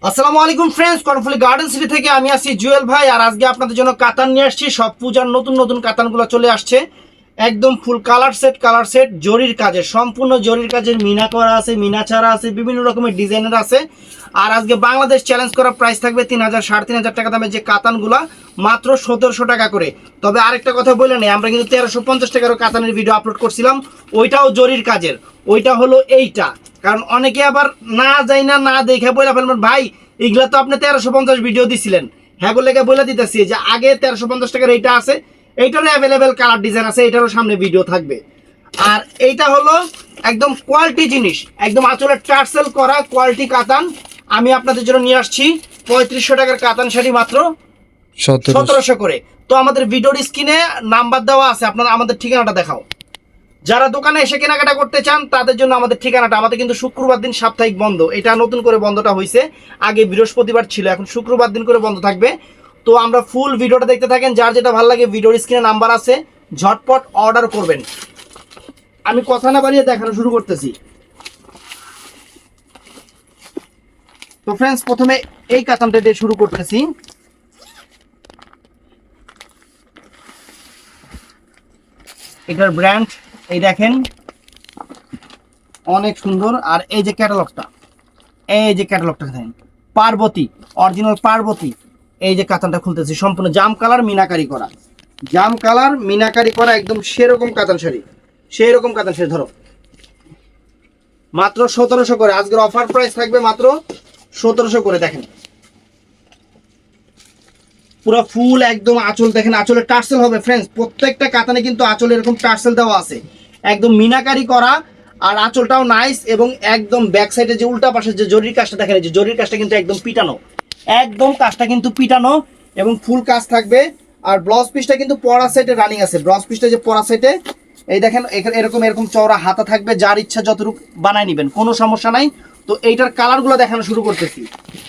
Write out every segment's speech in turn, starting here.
আসসালামু আলাইকুম friends, Karnaphuli garden city থেকে আমি আছি জুয়েল ভাই। আর আজকে আপনাদের জন্য কাতান নিয়ে আসছি। সব পূজার নতুন নতুন কাতানগুলো চলে আসছে। একদম ফুল কালার সেট জরির কাজের, সম্পূর্ণ জরির কাজের, মিনা করা আছে, মিনা ছাড়া আছে, বিভিন্ন রকমের ডিজাইনের আছে। আর আজকে বাংলাদেশ চ্যালেঞ্জ করা প্রাইস থাকবে 3,000 3,500 টাকা দামের যে কাতানগুলা, মাত্র 1700 টাকা করে। তবে আরেকটা কথা বলে নেই, আমরা কিন্তু 1350 টাকারও কাতানের ভিডিও আপলোড করছিলাম, ওইটাও জরির কাজের। ওইটা হলো এইটা। কারণ অনেকে আবার না যাই না দেখে বলে ফেলবেন, ভাই এগুলা তো আপনি 1350 ভিডিও দিছিলেন। হ্যাঁ বলে বলে দিতেছি যে আগে 1350 টাকার এইটা আছে, এইটারও অ্যাভেলেবেল কালার ডিজাইন আছে, এইটারও সামনে ভিডিও থাকবে। আর এইটা হলো একদম কোয়ালিটি জিনিস, একদম আসলে টার্সেল করা কোয়ালিটি কাতান। আমি আপনাদের জন্য নিয়ে আসছি 3500 টাকার কাতান শাড়ি, মাত্র 1700 করে। তো আমাদের ভিডিওর স্ক্রিনে নাম্বার দেওয়া আছে, আপনারা আমাদের ঠিকানাটা দেখাও। যারা দোকানে এসে কেনাকাটা করতে চান তাদের জন্য আমাদের ঠিকানাটা, আমাদের কিন্তু শুক্রবার দিন সাপ্তাহিক বন্ধ, এটা নতুন করে বন্ধটা হয়েছে। আগে বৃহস্পতিবার ছিল, এখন শুক্রবার দিন করে বন্ধ থাকবে। তো আমরা ফুল ভিডিওটা দেখতে থাকেন, যার যেটা ভালো লাগে ভিডিওর স্ক্রিনে নাম্বার আছে, ঝটপট অর্ডার করবেন। আমি কথা না বাড়িয়ে দেখানো শুরু করতেছি। তো ফ্রেন্ডস, প্রথমে এই কাতানটা দিয়ে শুরু করতেছি। এটার ব্র্যান্ড এই দেখেন, অনেক সুন্দর। আর এই যে ক্যাটালগটা, এই যে ক্যাটালগটা দেখেন, পার্বতী, অরিজিনাল পার্বতী। এই যে কাতানটা খুলতেছি, সম্পূর্ণ জাম কালার মিনাকারি করা, জাম কালার মিনাকারি করা, একদম সেরকম কাতান শাড়ি, সেই রকম কাতান শাড়ি। ধরো মাত্র 1700 করে, আজকের অফার প্রাইস থাকবে মাত্র 1700 করে। দেখেন পুরো ফুল একদম আঁচল দেখেন, আঁচলে টার্সেল হবে ফ্রেন্ডস। প্রত্যেকটা কাতানে কিন্তু আঁচলে এরকম টার্সেল দেওয়া আছে, একদম মিনাকারি করা। আর আঁচলটাও নাইস, এবং একদম ব্যাক সাইডে যে উল্টা পাশে যে জরির কাজটা দেখেন, এই যে জরির কাজটা কিন্তু একদম পিটানো, একদম কাজটা কিন্তু পিটানো, এবং ফুল কাজ থাকবে। আর ব্লাউজ পিসটা কিন্তু পরা সাইডে রানিং আছে, ব্লাউজ পিসটা যে পরা সাইডে এই দেখেন, এরকম এরকম চওড়া হাতা থাকবে, যার ইচ্ছা যতটুকু বানায় নেবেন, কোনো সমস্যা নাই। তো এইটার কালারগুলো দেখানো শুরু করতেছি।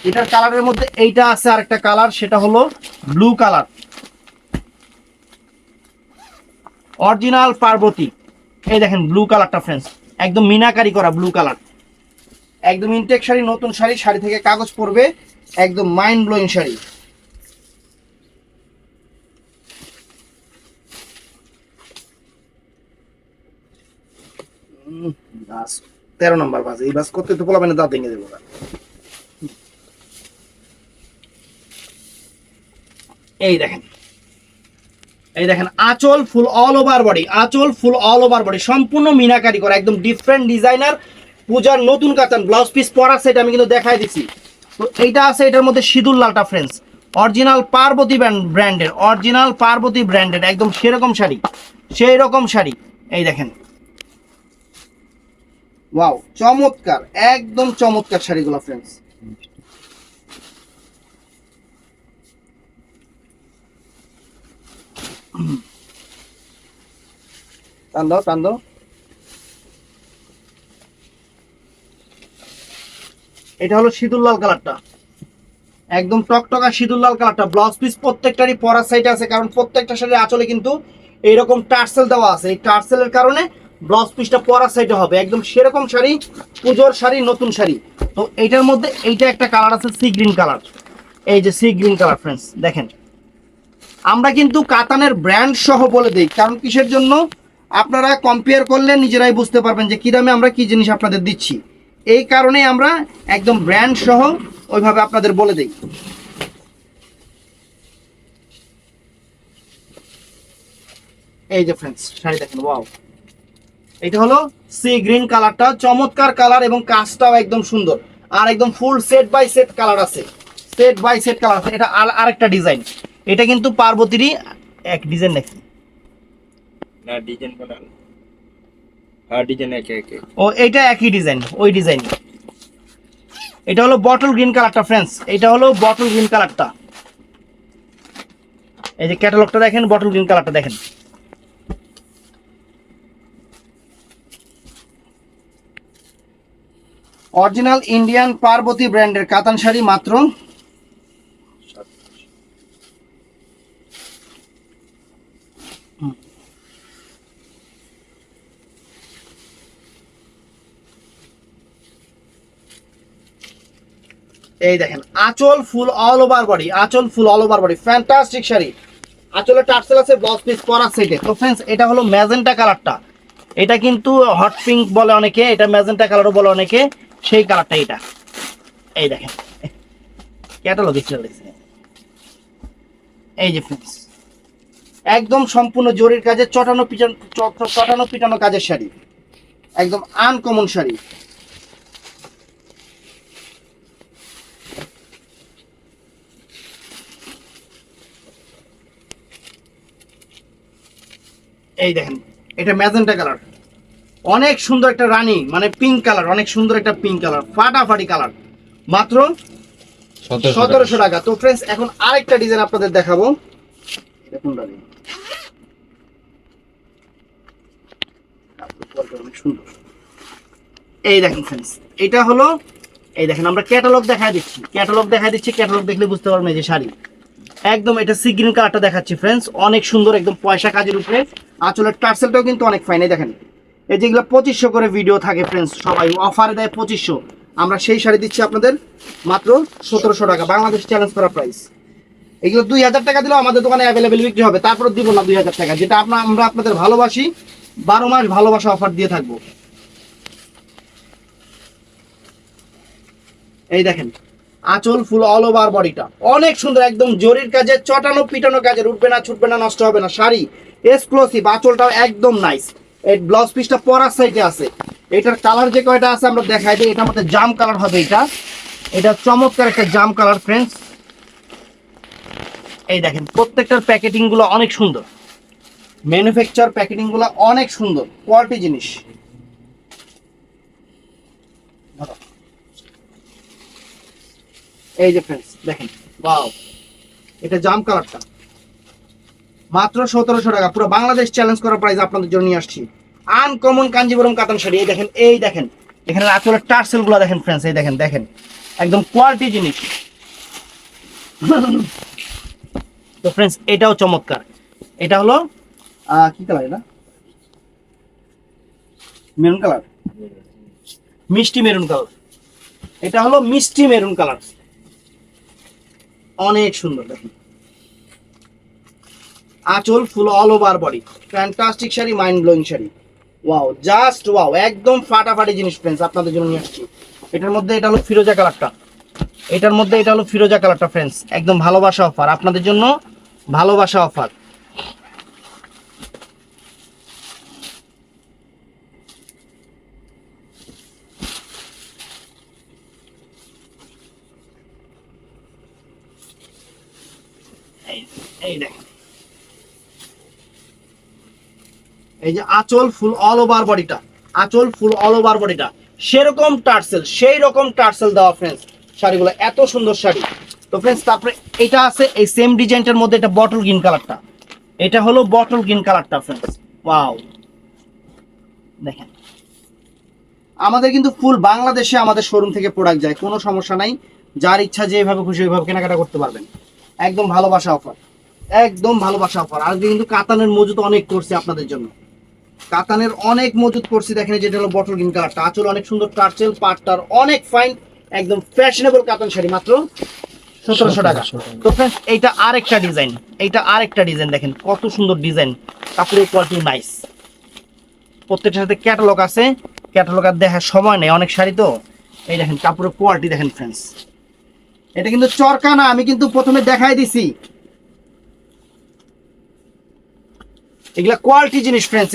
এটার কালারের মধ্যে এইটা আছে আরেকটা কালার, সেটা হলো ব্লু কালার, অরিজিনাল পার্বতী। এই দেখেন ব্লু কালারটা ফ্রেন্ডস, একদম মিনাকারি করা ব্লু কালার, একদম ইনটেক শাড়ি, নতুন শাড়ি, শাড়ি থেকে কাগজ পড়বে, একদম মাইন্ড ব্লোয়িং শাড়ি। বাস 13 নম্বর বাস, এই বাস করতে তো বলা মানে দাঁত ভেঙে দেবো। এই দেখেন, এই দেখেন আঁচল ফুল অল ওভার বডি, আঁচল ফুল অল ওভার বডি, সম্পূর্ণ মিনাকারি করা, একদম ডিফারেন্ট ডিজাইনার। পূজার নতুন কাতান, ব্লাউজ পিস পরা সেট আমি কিন্তু দেখাই দিছি। তো এইটা আছে, এটার মধ্যে সিঁদুর লালটা ফ্রেন্ডস, অরিজিনাল পার্বতী ব্র্যান্ডের, অরিজিনাল পার্বতী ব্র্যান্ডের, একদম সেরকম শাড়ি, সেই রকম শাড়ি। এই দেখেন, ওয়াও চমৎকার, একদম চমৎকার শাড়িগুলো ফ্রেন্ডস। টান দাও টান দাও। এটা হলো সিঁদুর লাল কালারটা, একদম টকটকা সিঁদুর লাল কালারটা। ব্লাউজ পিস প্রত্যেকটারই পরার সাইডে আছে, কারণ প্রত্যেকটা শাড়ির আঁচলে কিন্তু এইরকম টার্সেল দেওয়া আছে। এই টার্সেলের কারণে ব্লাউজ পিসটা পরার সাইডে হবে, একদম সেরকম শাড়ি, পুজোর শাড়ি, নতুন শাড়ি। তো এইটার মধ্যে এইটা একটা কালার আছে, সি গ্রিন কালার। এই যে সি গ্রিন কালার ফ্রেন্ডস দেখেন, আমরা কিন্তু কাতানের ব্র্যান্ড সহ বলে দিই, কারণ কিসের জন্য, আপনারা কম্পেয়ার করলে নিজেরাই বুঝতে পারবেন যে কী দামে আমরা কি জিনিস আপনাদের দিচ্ছি। এই কারণেই আমরা একদম ব্র্যান্ড সহ ওইভাবে আপনাদের বলে দিই। এই যে ফ্রেন্ডস শাড়ি দেখেন, ওয়াও, এটা হলো সি গ্রিন কালারটা, চমৎকার কালার, এবং কাজটাও একদম সুন্দর। আর একদম full set by set colour আছে, সেট বাই সেট কালার আছে। এটা আরেকটা ডিজাইন, এটা কিন্তু পার্বতীরই এক ডিজাইন নাকি না ডিজাইন বানান, হ্যাঁ ডিজাইন একে একে। ও এইটা একই ডিজাইন, ওই ডিজাইন। এটা হলো বটল গ্রিন কালারটা ফ্রেন্ডস, এটা হলো বটল গ্রিন কালারটা। এই যে ক্যাটালগটা দেখেন, বটল গ্রিন কালারটা দেখেন। অরিজিনাল ইন্ডিয়ান পার্বতী ব্র্যান্ডের কাতান শাড়ি, মাত্র এই দেখেন আঁচল ফুল অল ওভার বডি, আঁচল ফুল all over body, fantastic sari. আঁচলে টার্সেল আছে, ব্লাউজ পিস পরা সেটে। তো ফ্রেন্ডস এটা হলো ম্যাজেন্টা কালারটা, এটা কিন্তু হট পিঙ্ক বলে অনেকে, এটা ম্যাজেন্টা কালারও বলে অনেকে, সেই কালারটা এটা। এই দেখেন ক্যাটালগে চলে গেছে। এই যে ফ্রেন্ডস একদম সম্পূর্ণ জরির কাজে চটানো পিটানো কাজের শাড়ি, একদম আনকমন শাড়ি। এই দেখেন এটা ম্যাজেন্টা কালার, অনেক সুন্দর একটা রানী মানে পিঙ্ক কালার, অনেক সুন্দর একটা পিঙ্ক কালার, ফাটাফাটি কালার, মাত্র 1700 টাকা। তো ফ্রেন্ডস এখন আরেকটা ডিজাইন আপনাদের দেখাবো, দেখুন অনেক সুন্দর। এই দেখেন ফ্রেন্ডস এটা হলো, এই দেখেন আমরা ক্যাটালগ দেখাই দিচ্ছি, ক্যাটালগ দেখলে বুঝতে পারবেন এই যে শাড়ি একদম এটা সি গ্রিন কালারটা দেখাচ্ছি ফ্রেন্ডস, অনেক সুন্দর একদম পয়সা কাজের উপরে। আঁচলের টার্সেলটাও কিন্তু অনেক ফাইন। এই দেখেন এই যেগুলো 2500 করে ভিডিও থাকে ফ্রেন্ডস, সবাই অফারে দেয় 2500, আমরা সেই শাড়ি দিচ্ছি আপনাদের মাত্র 1700 টাকা, বাংলাদেশ চ্যালেঞ্জ করা প্রাইস। এগুলো 2000 টাকা দিলেও আমাদের দোকানে অ্যাভেলেবেল বিক্রি হবে, তারপর দিব না 2000 টাকা, যেটা আমরা আপনাদের ভালোবাসি, 12 মাস ভালোবাসা অফার দিয়ে থাকবো। এই দেখেন আঁচল ফুল অল ওভার বডিটা অনেক সুন্দর, একদম জরির কাজে চটানো পিটানো কাজের, উঠবে না ছুটবে না নষ্ট হবে না শাড়ি, এক্সক্লুসিভ। আঁচলটাও একদম নাইস, এই ব্লাউজ পিসটা পরার সাইডে আছে। এটার কালার যে কয়টা আছে আমরা দেখাই দিই, এটার মধ্যে জাম কালার হবে, এটা চমৎকার একটা জাম কালার ফ্রেন্ডস। এই দেখেন প্রত্যেকটার প্যাকেটিং গুলো অনেক সুন্দর, ম্যানুফ্যাকচার প্যাকেটিং গুলো অনেক সুন্দর, কোয়ালিটি জিনিস। এই যে ফ্রেন্ডস দেখেন ওয়াও, এটা জাম কালারটা মাত্র 1700 টাকা, পুরো বাংলাদেশ চ্যালেঞ্জ করা প্রাইস আপনাদের জন্য নিয়ে আসছি। আনকমন কাঞ্জিবরম কাতান শাড়ি। এই দেখেন এখানে আঁচলের টার্সেল গুলো দেখেন ফ্রেন্ডস, এই দেখেন একদম কোয়ালিটি জিনিস। তো ফ্রেন্ডস এটাও চমৎকার, এটা হলো কি কালার, এটা মেরুন কালার, মিষ্টি মেরুন কালার, এটা হলো মিষ্টি মেরুন কালার, অনেক সুন্দর। দেখেন আঁচল ফুল all over body, fantastic sari, mind blowing sari, wow just wow, একদম ফাটাফাটি জিনিস ফ্রেন্ডস আপনাদের জন্য নিয়ে আসছি। এটার মধ্যে এটা হলো ফিরোজা কালারটা, ফ্রেন্ডস একদম ভালোবাসা অফার আপনাদের জন্য, ভালোবাসা অফার। এই দেখেন এই যে আঁচল ফুল অল ওভার বডিটা, সেরকম টার্সেল, সেই রকম টার্সেল দেওয়া ফ্রেন্ডস শাড়িগুলো, এত সুন্দর শাড়ি। তো ফ্রেন্ডস তারপরে এটা আছে এই সেম ডিজাইনটার মধ্যে, এটা বটল গ্রিন কালারটা, এটা হলো বটল গ্রিন কালারটা ফ্রেন্ডস, ওয়াও দেখেন। আমাদের কিন্তু ফুল বাংলাদেশে আমাদের শোরুম থেকে প্রোডাক্ট যায়, কোনো সমস্যা নাই, যার ইচ্ছা যেভাবে খুশি ওইভাবে কেনাকাটা করতে পারবেন, একদম ভালোবাসা অফার, আজকে কিন্তু কাতানের মজুদ অনেক করছে আপনাদের জন্য, দেখেন যেটা হলো বটল গ্রিন কালারটা, আঁচল অনেক সুন্দর, টার্সেল পাটটার অনেক ফাইন, একদম ফ্যাশনেবল কাতান শাড়ি, মাত্র 1700 টাকা। তো ফ্রেন্ডস এইটা আরেকটা ডিজাইন, দেখেন কত সুন্দর ডিজাইন, কাপড়ের কোয়ালিটি নাইস, প্রত্যেকটার সাথে ক্যাটালগ আছে, ক্যাটালগ আর দেখার সময় নেই, অনেক শাড়ি তো। এই দেখেন কাপড়ের কোয়ালিটি দেখেন ফ্রেন্ডস, এটা কিন্তু চরকা না, আমি কিন্তু প্রথমে দেখাই দিছি, এগুলা কোয়ালিটি জিনিস ফ্রেন্ডস,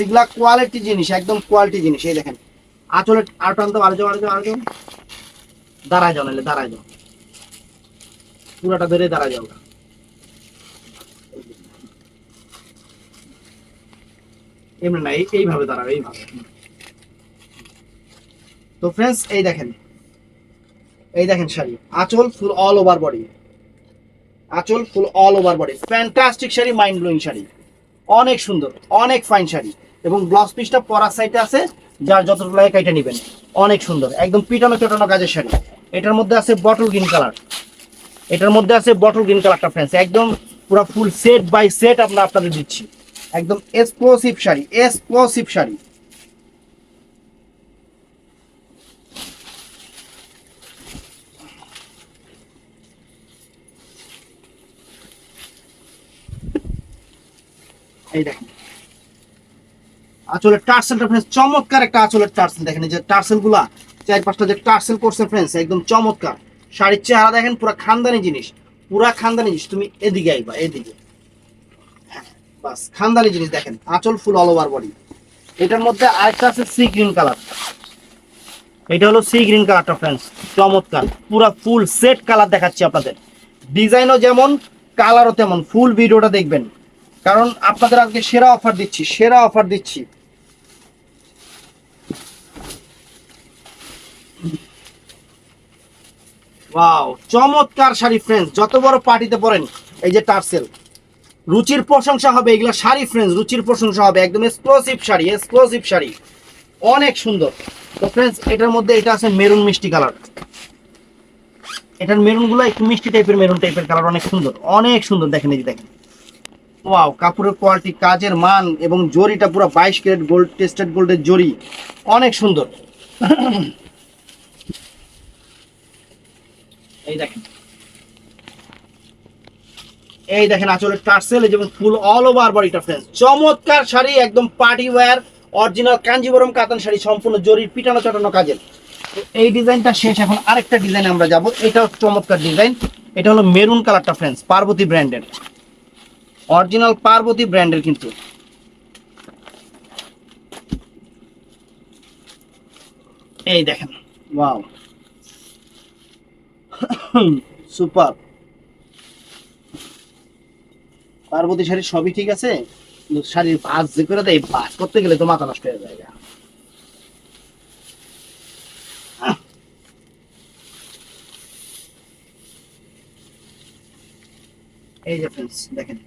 একদম কোয়ালিটি জিনিস। এই দেখেন আঁচলে আর টানতে, আরো যাও, দাঁড়ায় যাও, পুরাটা ধরে দাঁড়ায় যাও, এমনি না, এইভাবে দাঁড়াবে, এইভাবে। তো ফ্রেন্ডস এই দেখেন শাড়ি, আঁচল ফুল all over body, fantastic sari, mind blowing sari, অনেক সুন্দর, অনেক ফাইন শাড়ি, এবং ব্লাউজ পিসটা পরার সাইডে আছে, যার যতটুকু লাগে কাইটা নেবেন, অনেক সুন্দর, একদম পিটানো চটানো কাজের শাড়ি। এটার মধ্যে আছে বটল গ্রিন কালারটা ফ্রেন্ডস, একদম পুরো ফুল সেট বাই সেট আমরা আপনাদের দিচ্ছি, একদম এক্সক্লুসিভ শাড়ি। এই দেখেন আঁচলের টার্সেলটা ফ্রেন্ডস চমৎকার একটা আঁচলের টার্সেল দেখেন, এই যে টার্সেল গুলা 4-5টা যে টার্সেল করছে ফ্রেন্ডস একদম চমৎকার। শাড়ির চেহারা দেখেন পুরো খানদানি জিনিস, পুরা খানদানি জিনিস। তুমি এদিকে আইবা, এদিকে, হ্যাঁ বাস খানদানি জিনিস দেখেন। আঁচল ফুল অল ওভার বডি। এটার মধ্যে আরেকটা আছে সি গ্রিন কালার, এটা হলো সি গ্রিন কালারটা ফ্রেন্ডস চমৎকার, পুরা ফুল সেট কালার দেখাচ্ছি আপনাদের। ডিজাইনও যেমন কালারও তেমন, ফুল ভিডিওটা দেখবেন কারণ আপনাদের আজকে সেরা অফার দিচ্ছি, সেরা অফার দিচ্ছি। ওয়াও চমৎকার শাড়ি ফ্রেন্ডস, যত বড় পার্টিতে পরেন এই যে টার্সেল, রুচির প্রশংসা হবে এগুলা শাড়ি ফ্রেন্ডস, রুচির প্রশংসা হবে। একদম এক্সক্লুসিভ শাড়ি, এক্সক্লুসিভ শাড়ি, অনেক সুন্দর। তো ফ্রেন্ডস এটার মধ্যে এটা আছে মেরুন মিষ্টি কালার, এটার মেরুন গুলো একটু মিষ্টি টাইপের, মেরুন টাইপের কালার, অনেক সুন্দর, অনেক সুন্দর। দেখেন এই যে দেখেন, ওয়াও কাপড়ের কোয়ালিটি, কাজের মান এবং জরিটা পুরো 22 ক্যারেট গোল্ড, টেস্টেড গোল্ডের জরি, অনেক সুন্দর। এই দেখেন, এই দেখেন আঁচলের টার্সেল এবং ফুল অল ওভার বডিটা ফ্রেন্ডস চমৎকার শাড়ি, একদম পার্টি ওয়্যার অরিজিনাল কাঞ্জিবরম কাতান শাড়ি, সম্পূর্ণ জরির পিটানো চাটানো কাজের। তো এই ডিজাইনটা শেষ, এখন আরেকটা ডিজাইন আমরা যাব। এটাও চমৎকার ডিজাইন, এটা হলো মেরুন কালারটা ফ্রেন্ডস, পার্বতী ব্র্যান্ডের, অরিজিনাল পার্বতী ব্র্যান্ডের কিন্তু। এই দেখেন ওয়াও সুপার। পার্বতী শাড়ি সবই ঠিক আছে, কিন্তু শাড়ির ভাঁজ যে করে দেয়, ভাঁজ করতে গেলে তো মাথা নষ্ট হয়ে যায়। এই যে ফ্রেন্ডস দেখেন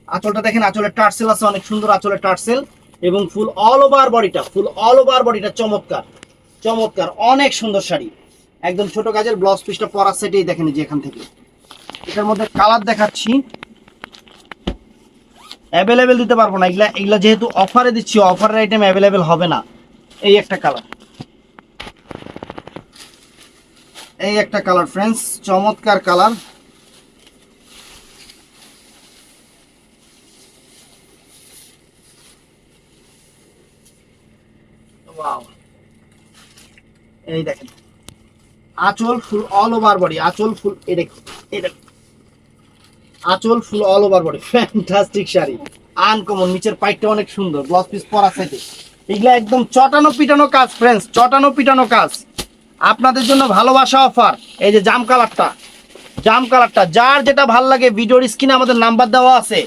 আঁচলটা দেখেন, আঁচলের টার্সেল আছে অনেক সুন্দর, আঁচলের টার্সেল এবং ফুল অল ওভার বডিটা, ফুল অল ওভার বডিটা চমৎকার, চমৎকার, অনেক সুন্দর শাড়ি। একদম ছোট কাজের, ব্লাউজ পিসটা পরার সেটেই দেখেন যে এখান থেকে। এটার মধ্যে কালার দেখাচ্ছি, অ্যাভেলেবেল দিতে পারবো না এগুলা, এগুলা যেহেতু অফারে দিচ্ছি, অফারের আইটেম অ্যাভেলেবেল হবে না। এই একটা কালার, এই একটা কালার ফ্রেন্ডস চমৎকার কালার। ওয়াও এই দেখেন আঁচল ফুল অল ওভার বডি, আঁচল ফুল, এই দেখুন, এই দেখুন আঁচল ফুল all over body, fantastic sari, uncommon. নিচের পাইটটা অনেক সুন্দর, ব্লাউজ পিস পরা সাইডে, এগুলা একদম চটানো পিটানো কাজ ফ্রেন্ডস, চটানো পিটানো কাজ। আপনাদের জন্য ভালোবাসা অফার, এই যে জাম কালারটা, জাম কালারটা যার যেটা ভাল লাগে ভিডিওর স্ক্রিনে আমাদের নাম্বার দেওয়া আছে,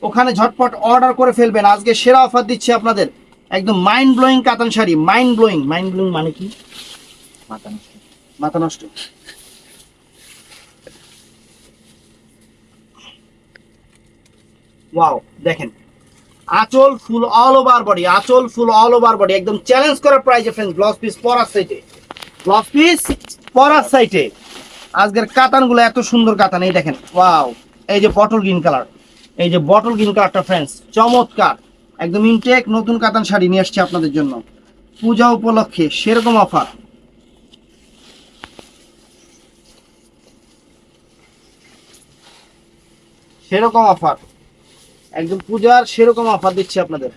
ওখানে ঝটপট অর্ডার করে ফেলবেন। আজকে সেরা অফার দিচ্ছি আপনাদের, একদম মাইন্ড ব্লোয়িং কাতান sari, mind blowing. Mind blowing মানে কি? মাথা নষ্ট, মাথা নষ্ট। ওয়াও দেখেন আঁচল ফুল অল ওভার বডি, আঁচল ফুল অল ওভার বডি, একদম চ্যালেঞ্জ করা প্রাইজে ফ্রেন্ডস। ব্লাউজ পিস পরার সাইডে, ব্লাউজ পিস পরার সাইডে। আজকের কাতানগুলো এত সুন্দর কাতান, এই দেখেন ওয়াও। এই যে বটল গ্রিন কালার, এই যে বটল গ্রিন কালারটা ফ্রেন্ডস চমৎকার, একদম ইনটেক নতুন কাতান শাড়ি নিয়ে আসছি আপনাদের জন্য পূজা উপলক্ষে, সেরকম অফার। সেরকম অফার, একদম পূজার সেরকম অফার দিচ্ছি আপনাদের।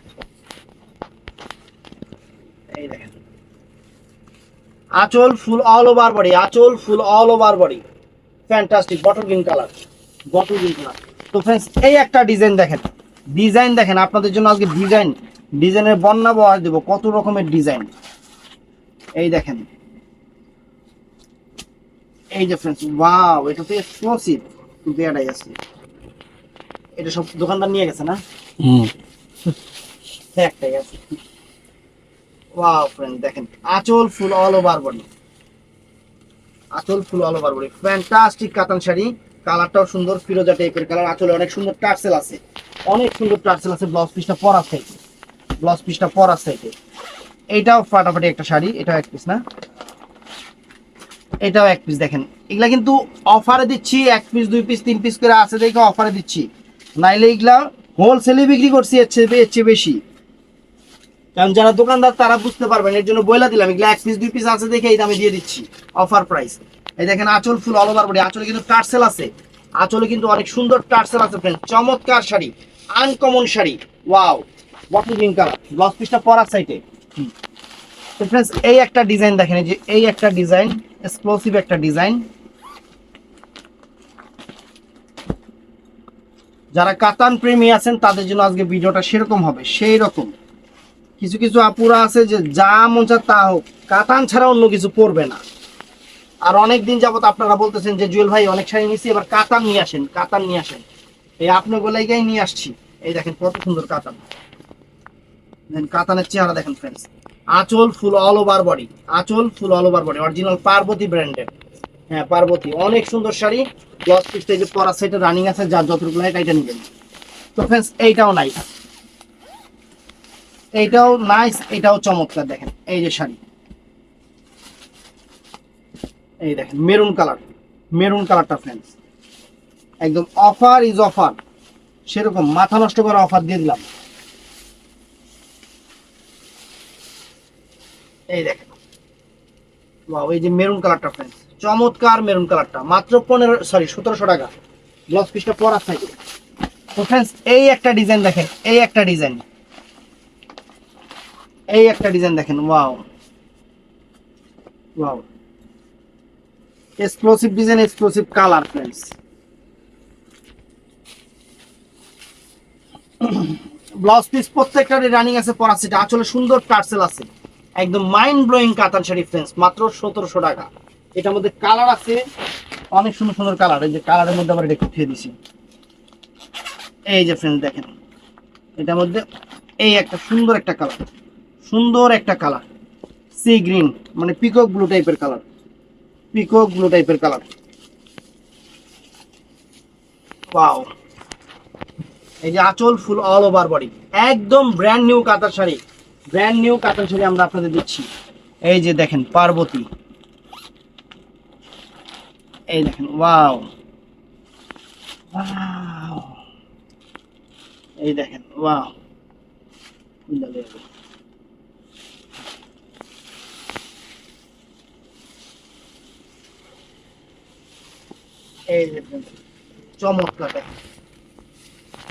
এই দেখেন আঁচল ফুল অল ওভার বডি, আঁচল ফুল all over body, fantastic bottle green colour, bottle green colour. তো ফ্রেন্ডস এই একটা ডিজাইন দেখেন, ডিজাইন দেখেন আপনাদের জন্য আজকে ডিজাইন, ডিজাইনের বন্যা বহার দেবো, কত রকমের ডিজাইন। এই দেখেন, এই যে ফ্রেন্ডস ওয়াও, এটা তো এক্সক্লুসিভ, কিন্তু এটাই আছে, এটা সব দোকানদার নিয়ে গেছে না, একটাই আছে। ওয়াও ফ্রেন্ড দেখেন আঁচল ফুল অল ওভার বডি, আঁচল ফুল অল ওভার বডি, ফ্যান্টাস্টিক কাতান শাড়ি। কালারটাও সুন্দর, ফিরোজা টাইপের কালার, আঁচলে অনেক সুন্দর টার্সেল আছে, অনেক সুন্দর টার্সেল আছে। ব্লাউজ পিসটা পরার সাইডে, ব্লাউজ পিসটা পরার সাইডে। এইটাও ফাটাফাটি একটা শাড়ি, এটাও এক পিস না, এটাও এক পিস। দেখেন এগুলা কিন্তু অফারে দিচ্ছি, এক পিস দুই পিস তিন পিস করে আছে দেখে অফারে দিচ্ছি, নাইলে এগুলা হোলসেলে বিক্রি করছি এর চেয়ে বেশি। কারণ যারা দোকানদার তারা বুঝতে পারবেন, এর জন্য বইলা দিলাম এগুলো এক পিস দুই পিস আছে দেখে এই দামে দিয়ে দিচ্ছি, অফার প্রাইস। এই দেখেন আঁচল ফুল অল ওভার বডি, আঁচলে কিন্তু টার্সেল আছে, আঁচলে কিন্তু অনেক সুন্দর টার্সেল আছে ফ্রেন্ড, চমৎকার sari, uncommon sari, wow, bottle green colour, blouse পিসটা পরার সাইডে। তো ফ্রেন্ডস এই একটা ডিজাইন দেখেন, এই যে এই একটা ডিজাইন, এক্সক্লুসিভ একটা ডিজাইন। যারা কাতান প্রেমী আছেন তাদের জন্য আজকে ভিডিওটা সেরকম হবে, সেই রকম। কিছু কিছু আপুরা আছে যে যা মন চায় তা হোক, কাতান ছাড়া অন্য কিছু পরবে না। আর অনেক দিন যাবত আপনারা বলতেছেন যে জুয়েল ভাই অনেক শাড়ি নিচ্ছি, এবার কাতান নিয়ে আসেন, কাতান নিয়ে আসেন। এই আপনার গোলাইগাই নিয়ে আসছি। এই দেখেন কত সুন্দর কাতান, দেখেন কাতানের চেহারা দেখেন ফ্রেন্ডস। আঁচল ফুল অল ওভার বডি, আঁচল ফুল all over body, original Parvati ব্র্যান্ডের। হ্যাঁ পার্বতী, অনেক সুন্দর শাড়ি। ব্লাউজ পিসটা যে পরা সেটা রানিং আছে, যার যতটুকু লাগে এটা নিবেন। তো ফ্রেন্ডস এইটাও নাইস, এইটাও নাইস, এটাও চমৎকার। দেখেন এই যে শাড়ি, এই দেখেন মেরুন কালার, মেরুন কালারটা ফ্রেন্ডস একদম অফার ইজ অফার, সেরকম মাথা নষ্ট করা অফার দিয়ে দিলাম। এই দেখেন ওয়াও, এই যে মেরুন কালারটা ফ্রেন্ডস, চমৎকার মেরুন কালারটা, মাত্র 1700 টাকা। ব্লাউজ পিসটা পরার থাকে। তো ফ্রেন্ডস এই একটা ডিজাইন দেখেন, এই একটা ডিজাইন, এই একটা ডিজাইন দেখেন, wow wow, exclusive design, exclusive colour friends. Blouse piece প্রত্যেকটারই রানিং আছে, পরা সেটা আসলে সুন্দর টার্সেল আছে, একদম মাইন্ড ব্লোয়িং কাতান শাড়ি ফ্রেন্ডস, মাত্র 1700 টাকা। এটার মধ্যে কালার আছে অনেক সুন্দর সুন্দর কালার, এই যে কালারের মধ্যে আবার এটা উঠিয়ে দিছি। এই যে ফ্রেন্ডস দেখেন এটার মধ্যে এই একটা সুন্দর একটা কালার, সুন্দর একটা কালার, সি গ্রিন, মানে পিকক ব্লু টাইপের কালার, পিকক ব্লু টাইপের কালার, ওয়াও। এই যে আঁচল ফুল অল ওভার বডি, একদম ব্র্যান্ড নিউ কাতান শাড়ি, ব্র্যান্ড নিউ কাতান শাড়ি আমরা আপনাদের দিচ্ছি। এই যে দেখেন পার্বতী, এই দেখেন ওয়াও ওয়াও, এই দেখেন ওয়াও, এই যে চমৎকার দেখেন।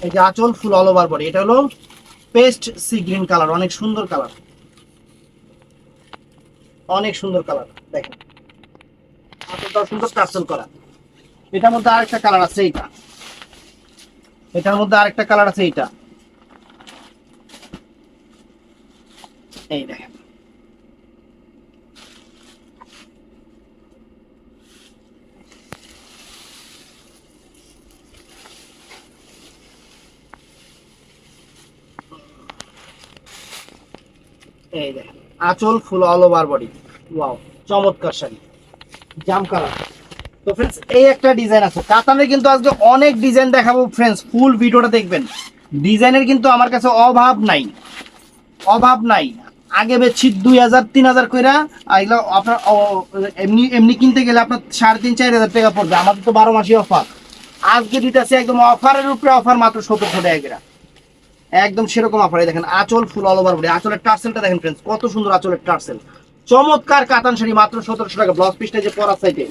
এই যে আঁচল ফুল অল ওভার বডি, এটা হলো পেস্ট সি গ্রিন কালার, অনেক সুন্দর কালার, অনেক সুন্দর কালার দেখেন, আঁচলটা সুন্দর টার্সেল করা। এটার মধ্যে আরেকটা কালার আছে, এইটা, এটার মধ্যে আরেকটা কালার আছে, এইটা, এই দেখেন। এই দেখেন আঁচল ফুল অল ওভার বডি, ওয়াও, চমৎকার শাড়ি, জাম কালার। তো ফ্রেন্ডস এই একটা ডিজাইন আছে কাতানের, কিন্তু আজকে অনেক ডিজাইন দেখাবো ফ্রেন্ডস, ফুল ভিডিওটা দেখবেন। ডিজাইনের কিন্তু আমার কাছে অভাব নাই, অভাব নাই। আগে বেচছি 2000 3000 কইরা, এগুলো আপনার এমনি এমনি কিনতে গেলে আপনার 3500 4000 টাকা পড়বে। আমাদের তো 12 মাসই অফার, আজকে দিতেছি একদম অফারের উপরে অফার, মাত্র 1700 টাকা, একদম সেরকম অফার। দেখেন আঁচল ফুল অল ওভার বডি, আঁচলের টার্সেলটা দেখেন ফ্রেন্ডস কত সুন্দর আঁচলের টার্সেল, চমৎকার কাতান শাড়ি, মাত্র 1700 টাকা। ব্লাউজ পিসটা যে পরার সাইডে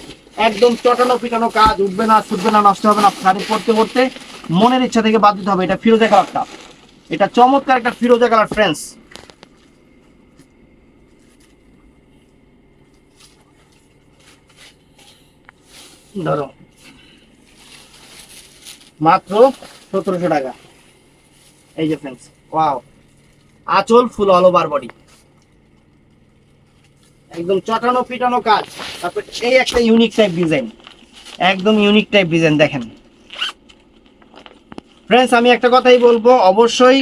একদম চটানো পিটানো কাজ, উঠবে না ছুটবে না, নষ্ট হবে না, শাড়ি পরতে পরতে মনের ইচ্ছা থেকে বাদ দিতে হবে। এটা ফিরোজা কালারটা, এটা চমৎকার একটা ফিরোজা কালার ফ্রেন্ডস, ধরো মাত্র 1700 টাকা। এই যে ফ্রেন্ডস ওয়াও, আঁচল ফুল অল ওভার বডি, একদম চটানো পিটানো কাজ। তারপর এই একটা ইউনিক টাইপ ডিজাইন, একদম ইউনিক টাইপ ডিজাইন দেখেন ফ্রেন্ডস। আমি একটা কথাই বলবো, অবশ্যই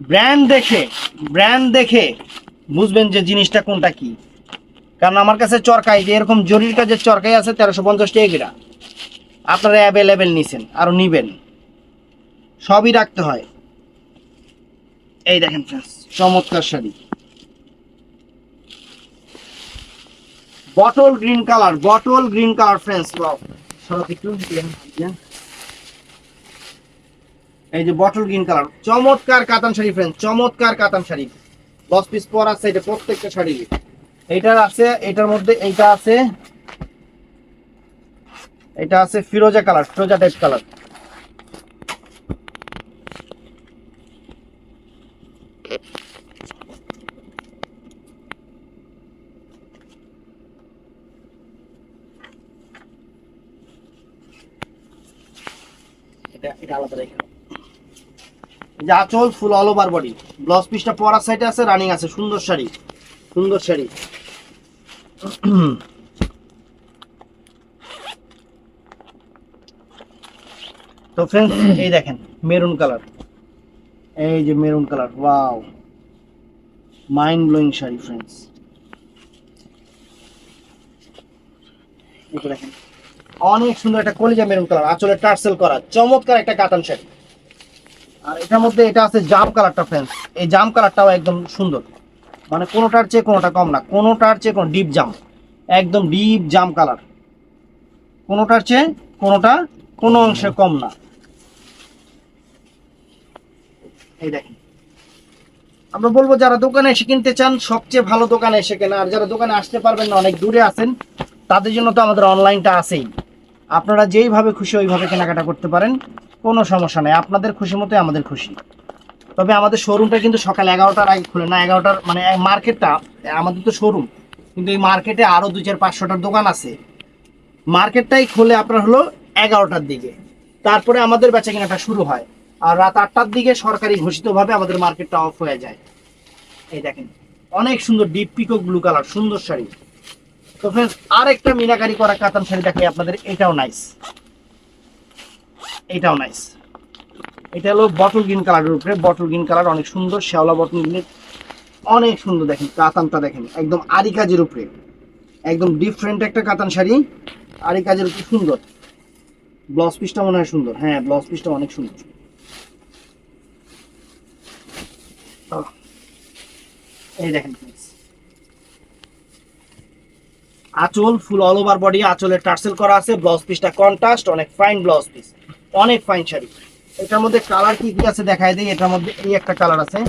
ব্র্যান্ড দেখে, ব্র্যান্ড দেখে বুঝবেন যে জিনিসটা কোনটা কি। কারণ আমার কাছে চরকাই, যে এরকম জরির কাজের চরকাই আছে 1350 টাকা করে, আপনারা অ্যাভেলেবেল নিছেন, আরো নিবেন, সবই রাখতে হয়। এই দেখেন ফ্রেন্ডস চমৎকার sari, bottle green colour, bottle green colour friends, এই যে বটল গ্রিন কালার, চমৎকার কাতান শাড়ি ফ্রেন্ডস, চমৎকার কাতান শাড়ি। 10 পিস পর আছে এটা প্রত্যেকটা শাড়ি, এইটার আছে, এটার মধ্যে এইটা আছে, এটা আছে ফিরোজা কালার, ফিরোজা টাইপ কালার, এটা আলাদা রেখে যে আঁচল ফুল অল ওভার বডি, ব্লাউজ পিসটা পরা সাইডে আছে, রানিং আছে, সুন্দর শাড়ি, সুন্দর শাড়ি। তো ফ্রেন্ডস এই দেখেন মেরুন কালার, এই যে maroon colour, wow mind blowing sari friends. এটা দেখেন অনেক সুন্দর একটা কলিজা মেরুন কালার, আঁচলে টার্সেল করা চমৎকার একটা কাতান শাড়ি। আর এটার মধ্যে এটা আছে জাম কালারটা ফ্রেন্ডস, এই জাম কালারটাও একদম সুন্দর, মানে কোনোটার চেয়ে কোনোটা কম না, কোনোটার চেয়ে কোনো ডিপ জাম, একদম ডিপ জাম কালার, কোনোটার চেয়ে কোনোটা কোনো অংশে কম না। এই দেখেন আমরা বলবো যারা দোকানে এসে কিনতে চান সবচেয়ে ভালো দোকানে এসে কেনা, আর যারা দোকানে আসতে পারবেন না, অনেক দূরে আছেন, তাদের জন্য তো আমাদের অনলাইনটা আছেই। আপনারা যেইভাবে খুশি ওইভাবে কেনাকাটা করতে পারেন, কোনো সমস্যা নেই, আপনাদের খুশি মতোই আমাদের খুশি। তবে আমাদের শোরুমটা কিন্তু সকাল 11টার আগে খুলে না, 11টার মানে মার্কেটটা আমাদের তো শোরুম, কিন্তু এই মার্কেটে আরও 2-4-500টার দোকান আছে, মার্কেটটাই খুলে আপনার হলো 11টার দিকে, তারপরে আমাদের বেচা কেনাটা শুরু হয়, আর রাত 8টার দিকে সরকারি ঘোষিতভাবে আমাদের মার্কেটটা অফ হয়ে যায়। এই দেখেন অনেক সুন্দর ডিপ পিকক ব্লু কালার, সুন্দর শাড়ি। তো ফ্রেন্ডস আরেকটা মিনাকারি করা কাতান শাড়ি দেখাই আপনাদের, এটাও নাইস, এটাও নাইস। এটা হলো বটল গ্রিন কালারের উপরে, বটল গ্রিন কালার অনেক সুন্দর, শ্যাওলা বটল গ্রিন অনেক সুন্দর। দেখেন কাতানটা দেখেন একদম আরি কাজের উপরে, একদম ডিফারেন্ট একটা কাতান শাড়ি, আরি কাজের উপরে সুন্দর। ব্লাউজ পিসটা মনে হয় সুন্দর, হ্যাঁ ব্লাউজ পিসটা অনেক সুন্দর। এই দেখেন আঁচল ফুল অল ওভার বডি, আঁচলের টার্সেল করা আছে, ব্লাউজ পিসটা কন্ট্রাস্ট, অনেক ফাইন ব্লাউজ পিস, অনেক ফাইন শাড়ি। এটার মধ্যে কালার কি কি আছে দেখাই দিই। এটার মধ্যে এই একটা কালার আছে,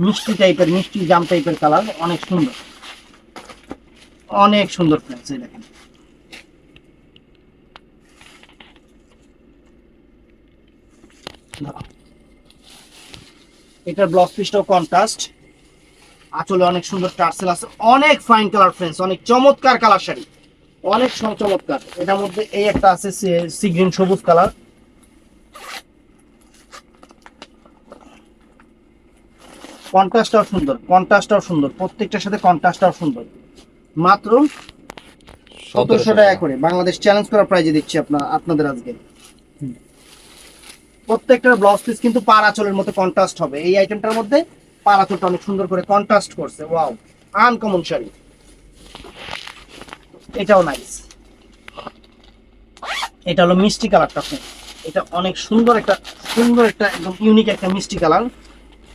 মিষ্টি টাইপের, মিষ্টি জাম টাইপের কালার, অনেক সুন্দর, অনেক সুন্দর ফ্রেন্ডস। এই দেখেন এটার ব্লাউজ পিসটাও কন্ট্রাস্ট, আঁচলে অনেক সুন্দর টার্সেল আছে, অনেক ফাইন কালার ফ্রেন্ডস, অনেক চমৎকার কালার শাড়ি, অনেক চমৎকার। এটার মধ্যে এই একটা আছে সি গ্রিন সবুজ কালার, কন্ট্রাস্টটাও সুন্দর, কন্ট্রাস্টটাও সুন্দর, প্রত্যেকটার সাথে কন্ট্রাস্টটাও সুন্দর। মাত্র 1700 টাকা করে বাংলাদেশ চ্যালেঞ্জ করা প্রাইজে দিচ্ছি আপনাদের আজকে। প্রত্যেকটার ব্লাউজ পিস কিন্তু পার আঁচলের মতো কন্ট্রাস্ট হবে। এই আইটেমটার মধ্যে পার আঁচলটা অনেক সুন্দর করে কন্ট্রাস্ট করছে, ওয়াও আনকমন শাড়ি। এটাও নাইস, এটা হলো মিষ্টি কালারটা, এটা অনেক সুন্দর একটা একদম ইউনিক একটা মিষ্টি কালার।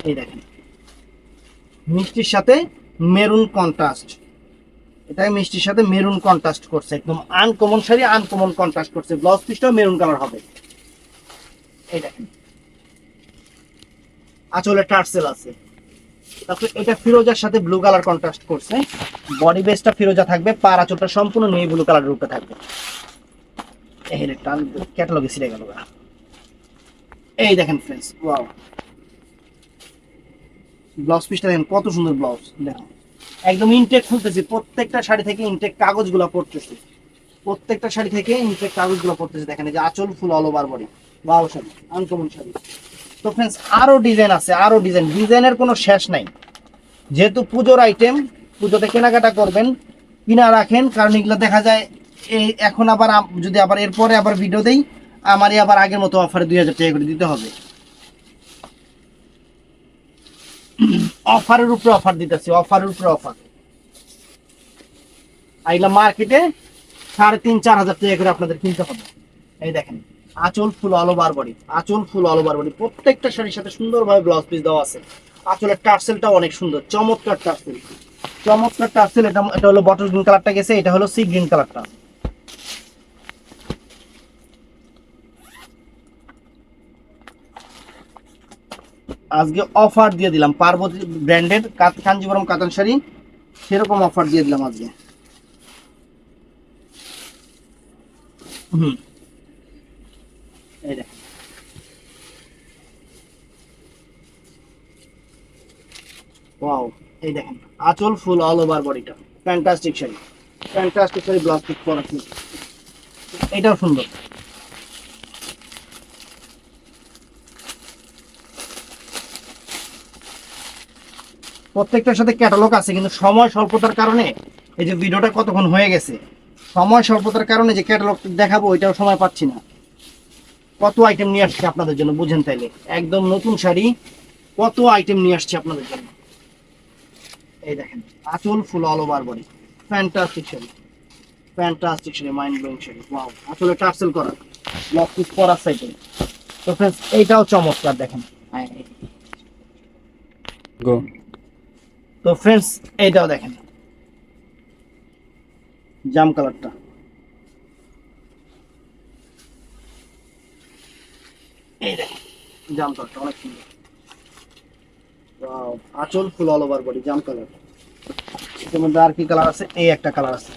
এই দেখেন মিষ্টির সাথে মেরুন কন্ট্রাস্ট, এটা মিষ্টির সাথে মেরুন কন্ট্রাস্ট করছে, একদম আনকমন শাড়ি, আনকমন কন্ট্রাস্ট করছে। ব্লাউজ পিসটাও মেরুন কালার হবে। এই দেখেন আঁচলে টার্সেল আছে, তারপরে এটা ফিরোজার সাথে ব্লু কালার কন্ট্রাস্ট করছে, বডি বেসটা ফিরোজা থাকবে, পার আঁচলটা সম্পূর্ণ নেই ব্লু কালারের উপরে থাকবে। এই টান ক্যাটালগে ছিঁড়ে গেল। এই দেখেন ফ্রেন্ডস, ওয়াও ব্লাউজ পিসটা দেখেন কত সুন্দর ব্লাউজ, দেখেন একদম ইনটেক খুলতেছি, প্রত্যেকটা শাড়ি থেকে ইনটেক কাগজগুলো পড়তেছে, প্রত্যেকটা শাড়ি থেকে ইনটেক কাগজগুলো পড়তেছে। দেখেন এই যে আঁচল ফুল all over body, wow sari, uncommon sari. তো ফ্রেন্ডস আরো ডিজাইন আছে, আরো ডিজাইনের কোনো শেষ নাই। যেহেতু পুজোর আইটেম, পুজোতে কেনাকাটা করবেন, কিনা রাখেন, কারণ এগুলো দেখা যায় এই এখন আবার যদি আবার এরপরে আবার ভিডিও দেই, আমারই আবার আগের মতো অফারে 2000 টাকা করে দিতে হবে। অফারের উপরে অফার দিতেছি, অফারের উপরে অফার। এগুলা মার্কেটে 3500-4000 টাকা করে আপনাদের কিনতে হবে। এই দেখেন আঁচল ফুল অল ওভার বডি, আঁচল ফুল অল ওভার বডি, প্রত্যেকটা শাড়ির সাথে সুন্দরভাবে ব্লাউজ পিস দেওয়া আছে। আঁচলের টার্সেলটাও অনেক সুন্দর, চমৎকার টার্সেল, চমৎকার টার্সেল। এটা হলো বটল গ্রিন কালারটা গেছে, এটা হলো সি গ্রিন কালারটা। আজকে অফার দিয়ে দিলাম পার্বতী ব্র্যান্ডের কাঞ্জিবরম কাতান শাড়ি, সেরকম অফার দিয়ে দিলাম আজকে। এই দেখেন ওয়াও, এই দেখেন আঁচল ফুল অল ওভার বডিটা, fantastic sari, fantastic sari, blouse piece পরা, এটাও সুন্দর। প্রত্যেকটার সাথে ক্যাটালগ আছে, কিন্তু সময় স্বল্পতার কারণে এই যে ভিডিওটা কতক্ষণ হয়ে গেছে, সময় স্বল্পতার কারণে যে ক্যাটালগ দেখাবো ওইটাও সময় পাচ্ছি না। কত আইটেম নিয়ে আসছে আপনাদের জন্য বুঝেন তাইলে, একদম নতুন শাড়ি কত আইটেম নিয়ে আসছে আপনাদের জন্য। এই দেখেন আঁচল ফুল all over body, fantastic sari, fantastic sari, mind blowing sari. Wow, আসলে টার্সেল করা ব্লক পিস পরার সাইডে। তো ফ্রেন্ডস এইটাও চমৎকার দেখেন। গো। তো ফ্রেন্ডস এইটাও দেখেন জাম কালারটা, এই দেখেন জাম কালারটা অনেক সুন্দর। ওয়াও, আঁচল ফুল অল ওভার বডি জাম কালার। এর মধ্যে আর কি কালার আছে, এই একটা কালার আছে,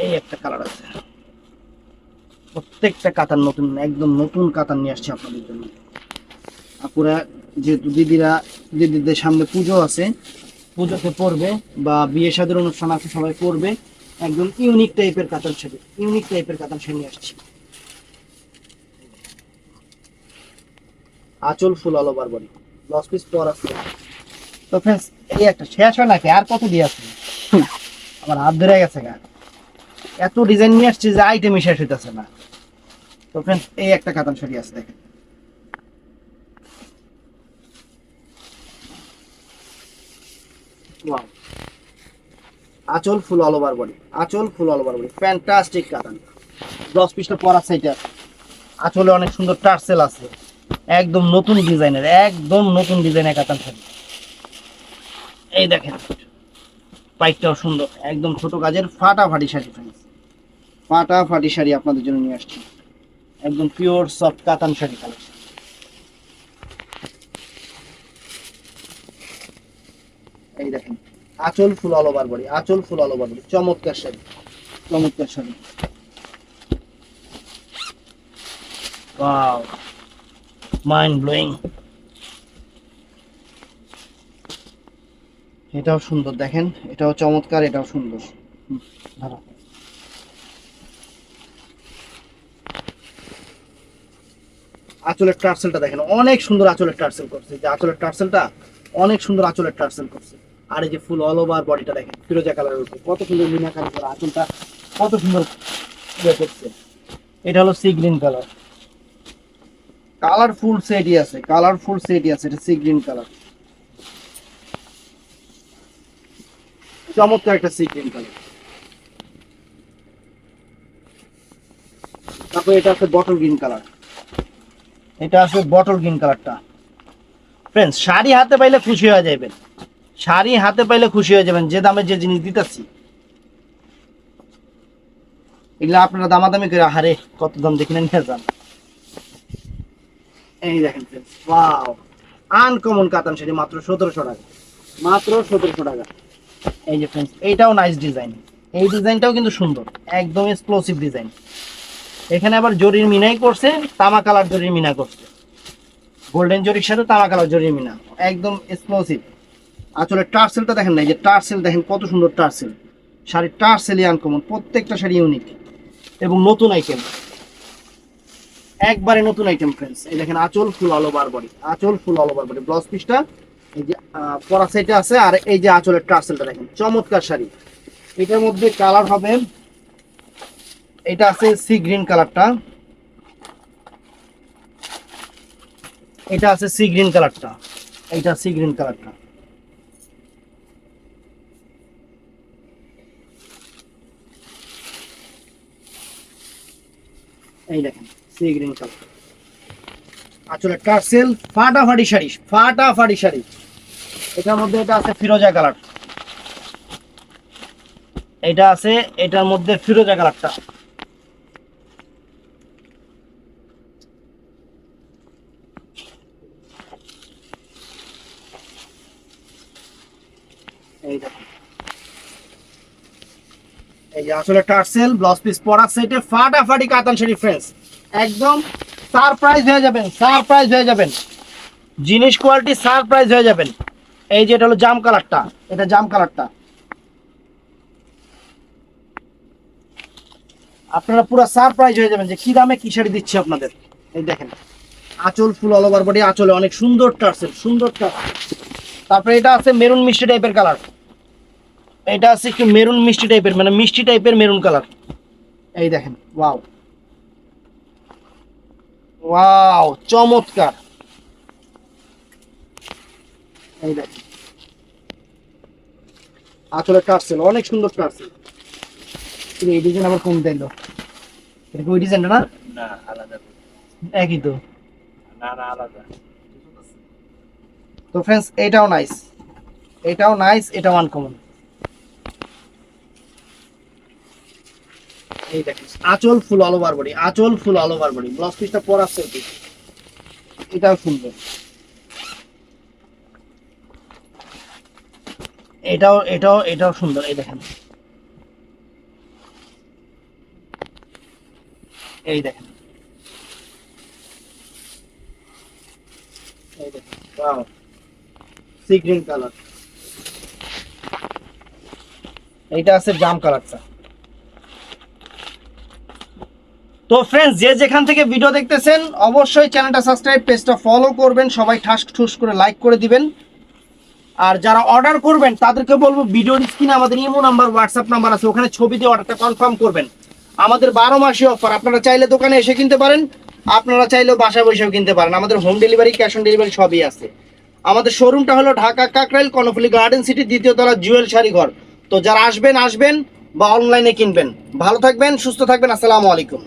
এই একটা কালার আছে। প্রত্যেকটা কাতার নতুন, একদম নতুন কাতার নিয়ে আসছে আপনাদের জন্য। আপুরা যেহেতু দিদিদের সামনে পুজো আছে, পুজোতে পরবে বা বিয়ে শাদীর অনুষ্ঠান আছে, সবাই পরবে। একদম ইউনিক টাইপের কাতার শাড়ি, ইউনিক টাইপের কাতার শাড়ি নিয়ে আসছি। আঁচল ফুল all over body, blouse piece পর আছে। তো ফ্রেন্ডস এই একটা শেষ হয় নাকি, আর কত দিয়ে আছে, আমার হাত ধরে গেছে গা, এত ডিজাইন নিয়ে আসছে যে আইটেমই শেষ হইতেছে না। তো ফ্রেন্ডস এই একটা কাতান শাড়ি আছে দেখেন, ওয়াও, আঁচল ফুল অল ওভার বডি, আঁচল ফুল অল ওভার বডি, ফ্যান্টাস্টিক কাতান। ব্লাউজ পিসটা পরা সাইডে আছে, আঁচলে অনেক সুন্দর টার্সেল আছে, একদম নতুন ডিজাইনের, একদম নতুন ডিজাইনের কাতান শাড়ি। এই দেখেন পাইটটাও সুন্দর, একদম ছোট কাজের ফাটাফাটি শাড়ি ফ্রেন্ডস, ফাটাফাটি শাড়ি আপনাদের জন্য নিয়ে আসছি, একদম পিওর সফট কাতান শাড়ি কালেকশন। এই দেখেন আঁচল ফুল অল ওভার বডি, আঁচল ফুল অল ওভার বডি, চমৎকার শাড়ি, চমৎকার শাড়ি। Wow, mind blowing. এটাও সুন্দর দেখেন, এটাও চমৎকার, এটাও সুন্দর। ভালো, আঁচলের টার্সেলটা দেখেন অনেক সুন্দর, আঁচলের টার্সেল করছে, যে আঁচলের টার্সেলটা অনেক সুন্দর, আঁচলের টার্সেল করছে। আর এই যে ফুল অল ওভার বডিটা দেখেন ফিরোজা কালারের উপর, কত সুন্দর মিনাকারি করা, আঁচলটা কত সুন্দর ইয়ে করছে। এটা হলো সি গ্রিন কালার, কালারফুল সেটই আছে, কালারফুল সেটই আছে, এটা সি গ্রিন কালার, চমৎকার একটা সি গ্রিন কালার। তারপর এটা আছে বটল গ্রিন কালার, এটা আছে বটল গ্রিন কালারটা। ফ্রেন্ডস শাড়ি হাতে পাইলে খুশি হয়ে যাবেন, শাড়ি হাতে পাইলে খুশি হয়ে যাবেন, যে দামে যে জিনিস দিতেছি এগুলো আপনারা দামাদামি করে হারে কত দাম দেখে নিয়ে যান। এই দেখেন ফ্রেন্ডস, ওয়াও, আনকমন কাতান শাড়ি মাত্র 1700 টাকা, মাত্র 1700 টাকা। এই যে ফ্রেন্ডস এইটাও নাইস ডিজাইন, এই ডিজাইনটাও কিন্তু সুন্দর, একদম এক্সক্লুসিভ ডিজাইন। এখানে আবার জরির মিনাই করছে, তামা কালার জরির মিনা করছে, গোল্ডেন জরির সাথে তামা কালার জরির মিনা, একদম এক্সক্লুসিভ। আসলে টার্সেলটা দেখেন না, এই যে টার্সেল দেখেন কত সুন্দর টার্সেল, শাড়ির টার্সেলই আনকমন, প্রত্যেকটা শাড়ি ইউনিক এবং নতুন আইটেম, একবারে নতুন আইটেম ফ্রেন্ডস। এই দেখেন আঁচল ফুল অল ওভার বডি, আঁচল ফুল অল ওভার বডি, ব্লাউজ পিসটা এই যে পরা সাইডে আছে, আর এই যে আঁচলের টার্সেলটা দেখেন, চমৎকার শাড়ি। এটার মধ্যে কালার হবে, এটা আছে সি গ্রিন কালারটা, এটা আছে সি গ্রিন কালারটা, এইটা সি গ্রিন কালারটা। এই দেখেন সি গ্রিন কালার, আসলে টার্সেল, ফাটাফাটি শাড়ি, ফাটাফাটি শাড়ি। এটার মধ্যে এটা আছে ফিরোজা কালার, এটা আছে এটার মধ্যে ফিরোজা কালারটা। এই দেখেন এই যে আসলে টার্সেল, ব্লাউজ পিস পরা সেটে ফাটাফাটি কাতান শাড়ি ফ্রেন্ডস, একদম সারপ্রাইজ হয়ে যাবেন, সারপ্রাইজ হয়ে যাবেন, জিনিস কোয়ালিটি সারপ্রাইজ হয়ে যাবেন। এই যে এটা হলো জাম কালারটা, এটা জাম কালারটা, আপনারা পুরো সারপ্রাইজ হয়ে যাবেন যে কি দামে কি শাড়ি দিচ্ছি আপনাদের। এই দেখেন আঁচল ফুল অল ওভার বডি, আঁচলে অনেক সুন্দর টার্সেল, সুন্দর টার্সেল। তারপরে এটা আছে মেরুন মিষ্টি টাইপের কালার, এটা আছে একটু মেরুন মিষ্টি টাইপের, মানে মিষ্টি টাইপের মেরুন কালার। এই দেখেন, ওয়াও ওয়াও, চমৎকার। এই দেখেন আঁচলের টার্সেল অনেক সুন্দর টার্সেল। এই ডিজাইন আবার কম দিল, এটা কি ওই ডিজাইনটা না? না আলাদা। একই তো। না না আলাদা। তো ফ্রেন্ডস এটাও নাইস, এটাও নাইস, এটাও আনকমন। এই দেখেন আঁচল ফুল অল ওভার বডি, আঁচল ফুল অল ওভার বডি, ব্লাউজ পিসটা পরা সেট, এটাও সুন্দর। এটাও সুন্দর। এই দেখেন, এই দেখেন, এই দেখেন, ওয়াও, সি গ্রিন কালার। এইটা আছে জাম কালারটা। তো ফ্রেন্ডস যে যেখান থেকে ভিডিও দেখতেছেন অবশ্যই চ্যানেলটা সাবস্ক্রাইব, পেজটা ফলো করবেন, সবাই ঠাস ঠুস করে লাইক করে দিবেন। আর যারা অর্ডার করবেন তাদেরকে বলবো ভিডিওর স্ক্রিনে আমাদের ইমো নাম্বার, হোয়াটসঅ্যাপ নাম্বার আছে, ওখানে ছবি দিয়ে অর্ডারটা কনফার্ম করবেন। আমাদের 12 মাসি অফার, আপনারা চাইলে দোকানে এসে কিনতে পারেন, আপনারা চাইলেও বাসায় বসেও কিনতে পারেন। আমাদের home delivery, cash on delivery সবই আছে। আমাদের শোরুমটা হলো ঢাকা কাকরাইল, কর্ণফুলী গার্ডেন সিটি, দ্বিতীয় তলা, জুয়েল শাড়ি ঘর। তো যারা আসবেন বা অনলাইনে কিনবেন, ভালো থাকবেন, সুস্থ থাকবেন, আসসালামু আলাইকুম।